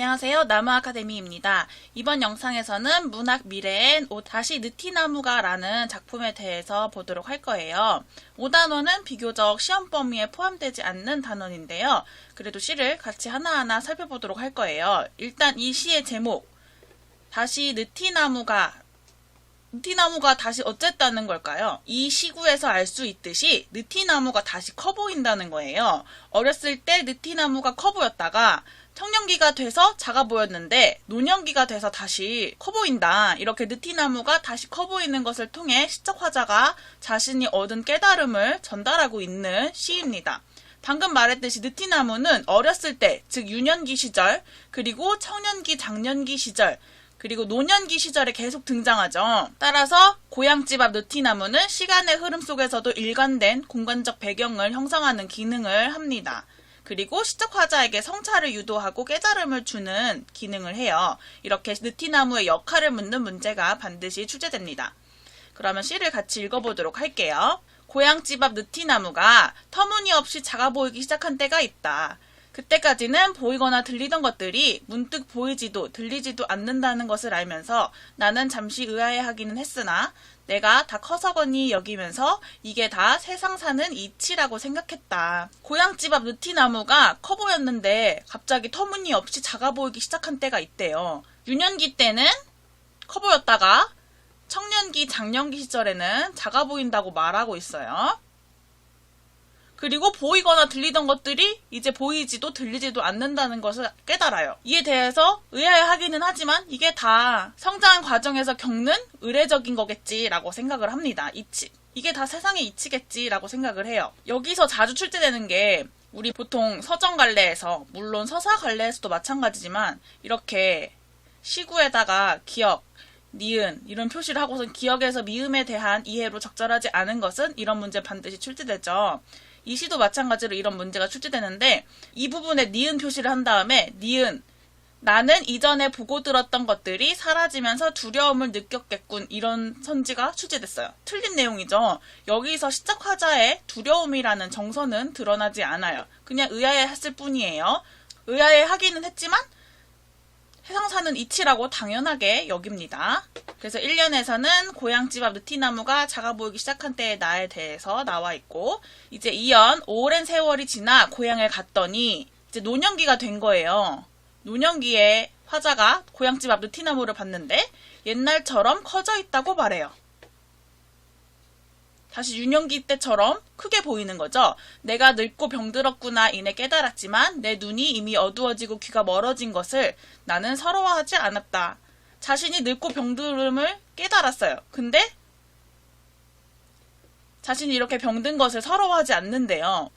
안녕하세요. 나무아카데미입니다. 이번 영상에서는 문학 미래엔 다시 느티나무가 라는 작품에 대해서 보도록 할 거예요. 5단원은 비교적 시험 범위에 포함되지 않는 단원인데요. 그래도 시를 같이 하나하나 살펴보도록 할 거예요. 일단 이 시의 제목, 다시 느티나무가 다시 어쨌다는 걸까요? 이 시구에서 알 수 있듯이 느티나무가 다시 커 보인다는 거예요. 어렸을 때 느티나무가 커 보였다가 청년기가 돼서 작아 보였는데 노년기가 돼서 다시 커 보인다. 이렇게 느티나무가 다시 커 보이는 것을 통해 시적 화자가 자신이 얻은 깨달음을 전달하고 있는 시입니다. 방금 말했듯이 느티나무는 어렸을 때, 즉 유년기 시절, 그리고 청년기, 장년기 시절, 그리고 노년기 시절에 계속 등장하죠. 따라서 고향집 앞 느티나무는 시간의 흐름 속에서도 일관된 공간적 배경을 형성하는 기능을 합니다. 그리고 시적 화자에게 성찰을 유도하고 깨달음을 주는 기능을 해요. 이렇게 느티나무의 역할을 묻는 문제가 반드시 출제됩니다. 그러면 시를 같이 읽어보도록 할게요. 고향집 앞 느티나무가 터무니없이 작아 보이기 시작한 때가 있다. 그때까지는 보이거나 들리던 것들이 문득 보이지도 들리지도 않는다는 것을 알면서 나는 잠시 의아해하기는 했으나 내가 다 커서거니 여기면서 이게 다 세상 사는 이치라고 생각했다. 고향집 앞 느티나무가 커 보였는데 갑자기 터무니없이 작아 보이기 시작한 때가 있대요. 유년기 때는 커 보였다가 청년기, 장년기 시절에는 작아 보인다고 말하고 있어요. 그리고 보이거나 들리던 것들이 이제 보이지도 들리지도 않는다는 것을 깨달아요. 이에 대해서 의아해하기는 하지만 이게 다 성장 과정에서 겪는 의례적인 거겠지라고 생각을 합니다. 이치. 이게 다 세상의 이치겠지라고 생각을 해요. 여기서 자주 출제되는 게 우리 보통 서점 갈래에서, 물론 서사 갈래에서도 마찬가지지만 이렇게 시구에다가 기억, 니은 이런 표시를 하고서 기억에서 미음에 대한 이해로 적절하지 않은 것은 이런 문제 반드시 출제되죠. 이 시도 마찬가지로 이런 문제가 출제되는데 이 부분에 니은 표시를 한 다음에 니은 나는 이전에 보고 들었던 것들이 사라지면서 두려움을 느꼈겠군 이런 선지가 출제됐어요. 틀린 내용이죠. 여기서 시적 화자의 두려움이라는 정서는 드러나지 않아요. 그냥 의아해했을 뿐이에요. 의아해하기는 했지만 세상 사는 이치라고 당연하게 여깁니다. 그래서 1년에서는 고향집 앞 느티나무가 작아 보이기 시작한 때의 나에 대해서 나와 있고 이제 2년 오랜 세월이 지나 고향을 갔더니 이제 노년기가 된 거예요. 노년기에 화자가 고향집 앞 느티나무를 봤는데 옛날처럼 커져 있다고 말해요. 다시 유년기 때처럼 크게 보이는 거죠. 내가 늙고 병들었구나 이내 깨달았지만 내 눈이 이미 어두워지고 귀가 멀어진 것을 나는 서러워하지 않았다. 자신이 늙고 병들음을 깨달았어요. 근데 자신이 이렇게 병든 것을 서러워하지 않는데요.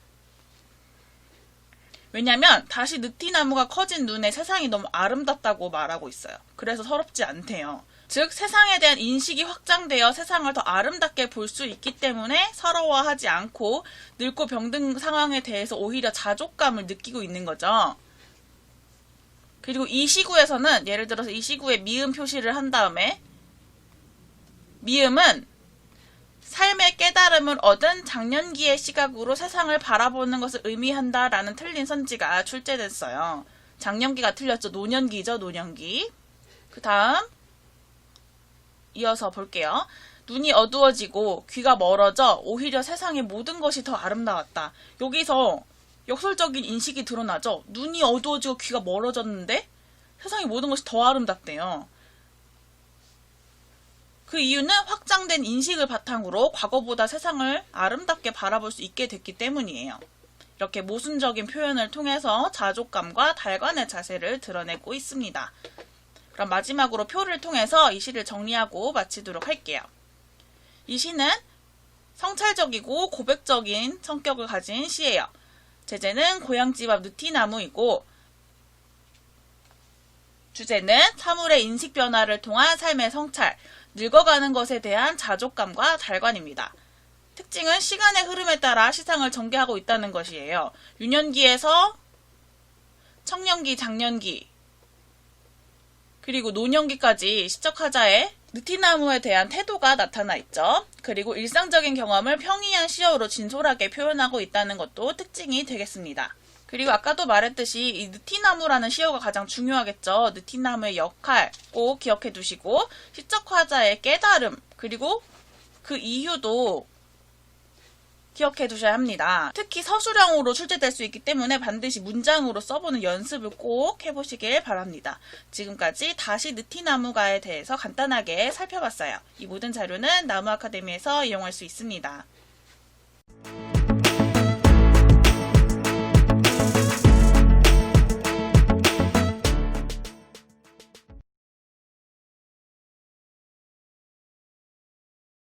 왜냐면 다시 느티나무가 커진 눈에 세상이 너무 아름답다고 말하고 있어요. 그래서 서럽지 않대요. 즉 세상에 대한 인식이 확장되어 세상을 더 아름답게 볼 수 있기 때문에 서러워하지 않고 늙고 병든 상황에 대해서 오히려 자족감을 느끼고 있는 거죠. 그리고 이 시구에서는 예를 들어서 이 시구에 미음 표시를 한 다음에 미음은 삶의 깨달음을 얻은 장년기의 시각으로 세상을 바라보는 것을 의미한다라는 틀린 선지가 출제됐어요. 장년기가 틀렸죠. 노년기죠. 노년기. 그 다음 이어서 볼게요. 눈이 어두워지고 귀가 멀어져 오히려 세상의 모든 것이 더 아름다웠다. 여기서 역설적인 인식이 드러나죠. 눈이 어두워지고 귀가 멀어졌는데 세상의 모든 것이 더 아름답대요. 그 이유는 확장된 인식을 바탕으로 과거보다 세상을 아름답게 바라볼 수 있게 됐기 때문이에요. 이렇게 모순적인 표현을 통해서 자족감과 달관의 자세를 드러내고 있습니다. 그럼 마지막으로 표를 통해서 이 시를 정리하고 마치도록 할게요. 이 시는 성찰적이고 고백적인 성격을 가진 시예요. 제재는 고향집 앞 느티나무이고 주제는 사물의 인식 변화를 통한 삶의 성찰, 늙어가는 것에 대한 자족감과 달관입니다. 특징은 시간의 흐름에 따라 시상을 전개하고 있다는 것이에요. 유년기에서 청년기, 장년기, 그리고 노년기까지 시적 화자의 느티나무에 대한 태도가 나타나 있죠. 그리고 일상적인 경험을 평이한 시어로 진솔하게 표현하고 있다는 것도 특징이 되겠습니다. 그리고 아까도 말했듯이 이 느티나무라는 시어가 가장 중요하겠죠. 느티나무의 역할 꼭 기억해 두시고 시적화자의 깨달음 그리고 그 이유도 기억해 두셔야 합니다. 특히 서술형으로 출제될 수 있기 때문에 반드시 문장으로 써보는 연습을 꼭 해보시길 바랍니다. 지금까지 다시 느티나무가에 대해서 간단하게 살펴봤어요. 이 모든 자료는 나무 아카데미에서 이용할 수 있습니다.